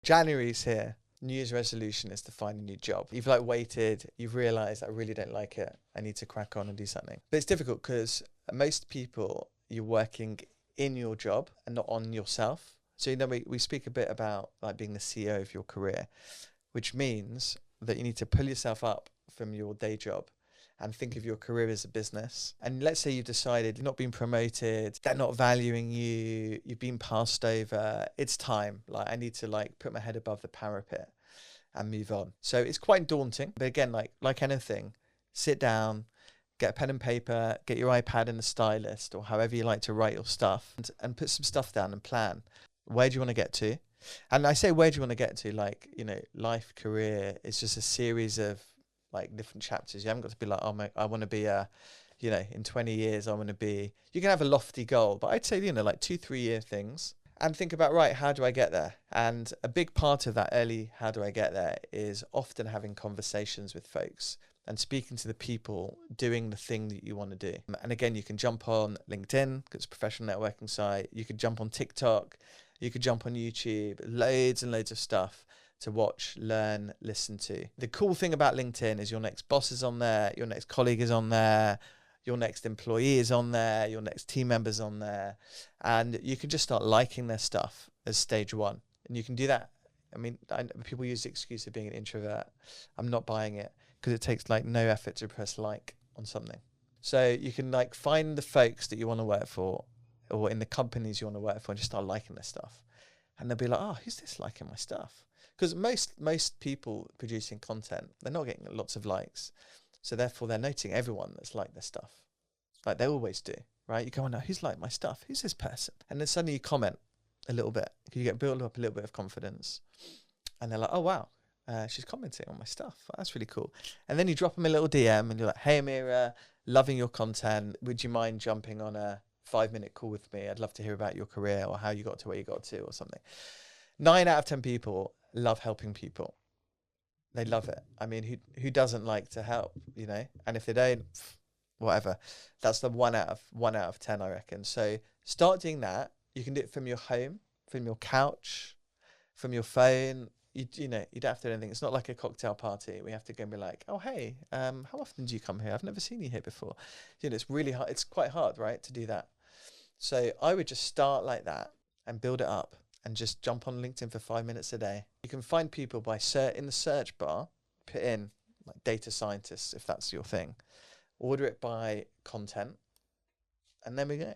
January's here. New Year's resolution is to find a new job. You've like waited, you've realized I really don't like it. I need to crack on and do something. But it's difficult because most people, you're working in your job and not on yourself. So, you know, we speak a bit about like being the CEO of your career, which means that you need to pull yourself up from your day job and think of your career as a business. And let's say you've decided you're not being promoted, they're not valuing you, you've been passed over, it's time. Like I need to like put my head above the parapet and move on. So it's quite daunting. But again, like anything, sit down, get a pen and paper, get your iPad and a stylus or however you like to write your stuff and put some stuff down and plan. Where do you want to get to? And I say, where do you want to get to? Like, you know, life, career is just a series of like different chapters. You haven't got to be like, oh my, I want to be you know, in 20 years, I want to be, you can have a lofty goal, but I'd say, you know, like 2-3 year things and think about, right, how do I get there? And a big part of that early, how do I get there is often having conversations with folks and speaking to the people doing the thing that you want to do. And again, you can jump on LinkedIn, because it's a professional networking site. You could jump on TikTok, you could jump on YouTube, loads and loads of stuff to watch, learn, listen to. The cool thing about LinkedIn is your next boss is on there, your next colleague is on there, your next employee is on there, your next team member's on there, and you can just start liking their stuff as stage one. And you can do that. I mean, people use the excuse of being an introvert. I'm not buying it because it takes like no effort to press like on something. So you can like find the folks that you want to work for or in the companies you want to work for and just start liking their stuff. And they'll be like, oh, who's this liking my stuff? Because most people producing content, they're not getting lots of likes. So therefore, they're noting everyone that's liked their stuff. Like they always do, right? You go, oh, no, who's liked my stuff? Who's this person? And then suddenly you comment a little bit. You get built up a little bit of confidence. And they're like, oh, wow, she's commenting on my stuff. That's really cool. And then you drop them a little DM and you're like, hey, Amira, loving your content. Would you mind jumping on a 5-minute call with me? I'd love to hear about your career or how you got to where you got to or something. 9 out of 10 people love helping people. They love it. I mean, who doesn't like to help, you know? And if they don't, whatever. That's the 1 out of 10, I reckon. So start doing that. You can do it from your home, from your couch, from your phone. You know, you don't have to do anything. It's not like a cocktail party. We have to go and be like, oh, hey, how often do you come here? I've never seen you here before. You know, it's really hard. It's quite hard, right, to do that. So I would just start like that and build it up. And just jump on LinkedIn for 5 minutes a day. You can find people by in the search bar, put in like data scientists, if that's your thing. Order it by content, and there we go.